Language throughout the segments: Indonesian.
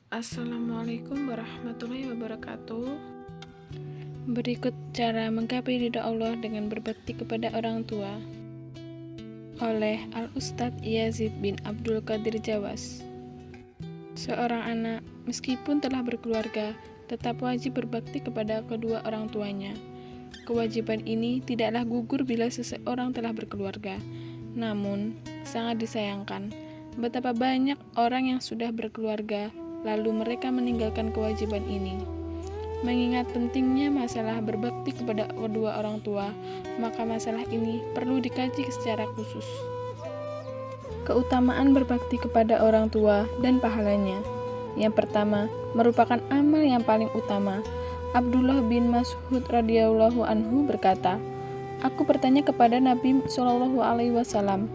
Assalamualaikum warahmatullahi wabarakatuh. Berikut cara menggapai ridha Allah dengan berbakti kepada orang tua oleh Al-Ustadz Yazid bin Abdul Qadir Jawas. Seorang anak meskipun telah berkeluarga tetap wajib berbakti kepada kedua orang tuanya. Kewajiban ini tidaklah gugur bila seseorang telah berkeluarga. Namun, sangat disayangkan betapa banyak orang yang sudah berkeluarga lalu mereka meninggalkan kewajiban ini. Mengingat pentingnya masalah berbakti kepada kedua orang tua, maka masalah ini perlu dikaji secara khusus. Keutamaan berbakti kepada orang tua dan pahalanya. Yang pertama, merupakan amal yang paling utama. Abdullah bin Mas'ud radhiyallahu anhu berkata, "Aku bertanya kepada Nabi Shallallahu alaihi wasallam,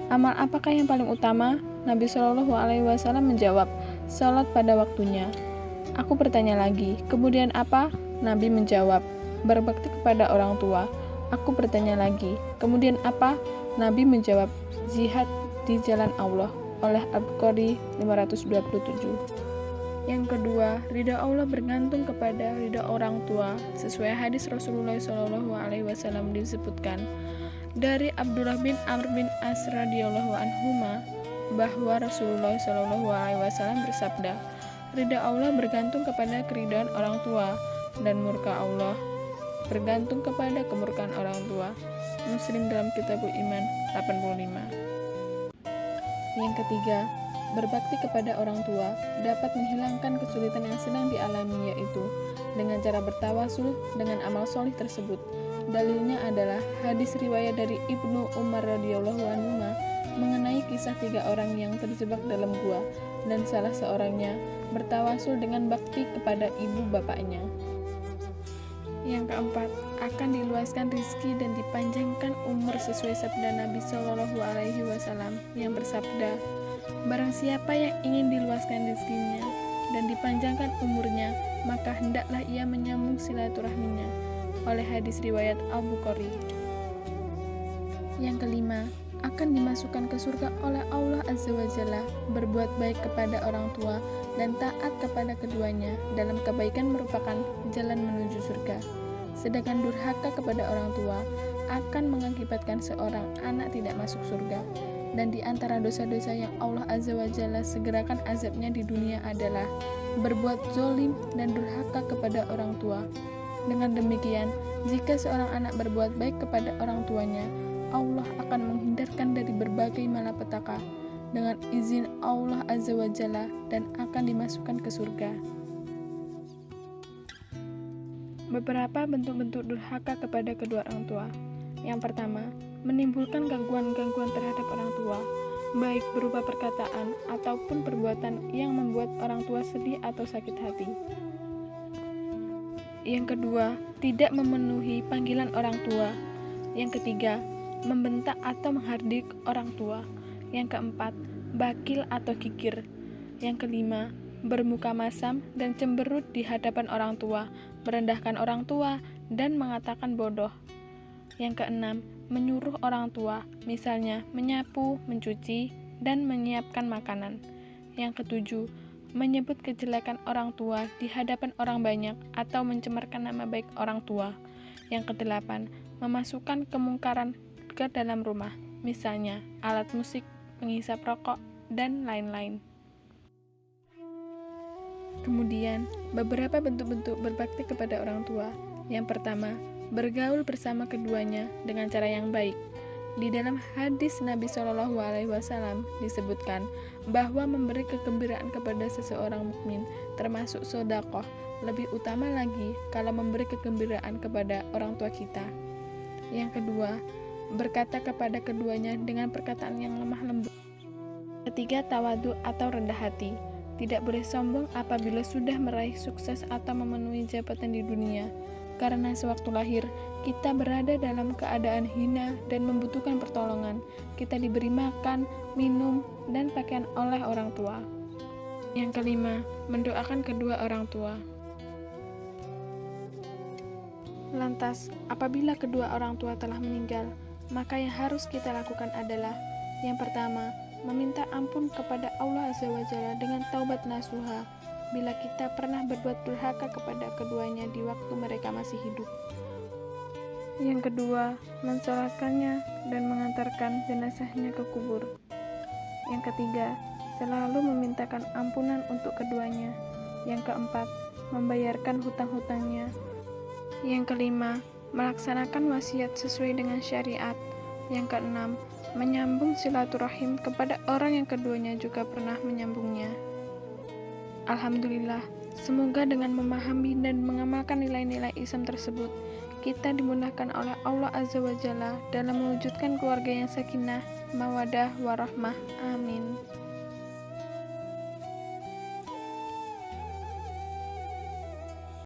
amal apakah yang paling utama?" Nabi Shallallahu alaihi wasallam menjawab, "Salat pada waktunya." Aku bertanya lagi, "Kemudian apa?" Nabi menjawab, "Berbakti kepada orang tua." Aku bertanya lagi, "Kemudian apa?" Nabi menjawab, "Jihad di jalan Allah." Oleh Al-Bukhari 527. Yang kedua, ridha Allah bergantung kepada ridha orang tua. Sesuai hadis Rasulullah Shallallahu alaihi wasallam disebutkan dari Abdullah bin Amr bin As radhiyallahu anhuma bahwa Rasulullah Shallallahu alaihi wasallam bersabda, "Ridha Allah bergantung kepada keridhaan orang tua dan murka Allah bergantung kepada kemurkaan orang tua." Muslim dalam Kitabul Iman 85. Yang ketiga, berbakti kepada orang tua dapat menghilangkan kesulitan yang sedang dialami, yaitu dengan cara bertawasul dengan amal solih tersebut. Dalilnya adalah hadis riwayat dari Ibnu Umar radhiyallahu anhu mengenai kisah 3 orang yang terjebak dalam gua dan salah seorangnya bertawasul dengan bakti kepada ibu bapaknya. Yang keempat, akan diluaskan rizki dan dipanjangkan umur sesuai sabda Nabi Shallallahu alaihi wasallam yang bersabda, "Barang siapa yang ingin diluaskan rizkinya dan dipanjangkan umurnya, maka hendaklah ia menyambung silaturahminya." Oleh hadis riwayat Al-Bukhari. Yang kelima, akan dimasukkan ke surga oleh Allah Azza wa Jalla. Berbuat baik kepada orang tua dan taat kepada keduanya dalam kebaikan merupakan jalan menuju surga. Sedangkan durhaka kepada orang tua akan mengakibatkan seorang anak tidak masuk surga. Dan di antara dosa-dosa yang Allah Azza wa Jalla segerakan azabnya di dunia adalah berbuat zolim dan durhaka kepada orang tua. Dengan demikian, jika seorang anak berbuat baik kepada orang tuanya, Allah akan menghindarkan dari berbagai malapetaka dengan izin Allah Azza wa Jalla dan akan dimasukkan ke surga. Beberapa bentuk-bentuk durhaka kepada kedua orang tua. Yang pertama, menimbulkan gangguan-gangguan terhadap orang tua, baik berupa perkataan ataupun perbuatan yang membuat orang tua sedih atau sakit hati. Yang kedua, tidak memenuhi panggilan orang tua. Yang ketiga, membentak atau menghardik orang tua. Yang keempat, bakil atau kikir. Yang kelima, bermuka masam dan cemberut di hadapan orang tua, merendahkan orang tua, dan mengatakan bodoh. Yang keenam, menyuruh orang tua, misalnya menyapu, mencuci, dan menyiapkan makanan. Yang ketujuh, menyebut kejelekan orang tua di hadapan orang banyak atau mencemarkan nama baik orang tua. Yang kedelapan, memasukkan kemungkaran ke dalam rumah, misalnya alat musik, penghisap rokok, dan lain-lain. Kemudian, beberapa bentuk-bentuk berbakti kepada orang tua. Yang pertama, bergaul bersama keduanya dengan cara yang baik. Di dalam hadis Nabi Shallallahu alaihi wasallam disebutkan bahwa memberi kegembiraan kepada seseorang mukmin termasuk sedekah. Lebih utama lagi kalau memberi kegembiraan kepada orang tua kita. Yang kedua, berkata kepada keduanya dengan perkataan yang lemah lembut. Ketiga, tawadu atau rendah hati. Tidak boleh sombong apabila sudah meraih sukses atau memenuhi jabatan di dunia, karena sewaktu lahir kita berada dalam keadaan hina dan membutuhkan pertolongan. Kita diberi makan, minum, dan pakaian oleh orang tua. Yang kelima, mendoakan kedua orang tua. Lantas, apabila kedua orang tua telah meninggal, maka yang harus kita lakukan adalah yang pertama, meminta ampun kepada Allah Azza wa Jalla dengan taubat nasuha. bila kita pernah berbuat durhaka kepada keduanya di waktu mereka masih hidup. Yang kedua, mensolatkannya dan mengantarkan jenazahnya ke kubur. Yang ketiga, selalu memintakan ampunan untuk keduanya. Yang keempat, membayarkan hutang-hutangnya. Yang kelima, melaksanakan wasiat sesuai dengan syariat. Yang keenam, menyambung silaturahim kepada orang yang keduanya juga pernah menyambungnya. Alhamdulillah, semoga dengan memahami dan mengamalkan nilai-nilai Islam tersebut, kita dimudahkan oleh Allah Azza wa Jalla dalam mewujudkan keluarga yang sakinah, mawadah, warahmah. Amin.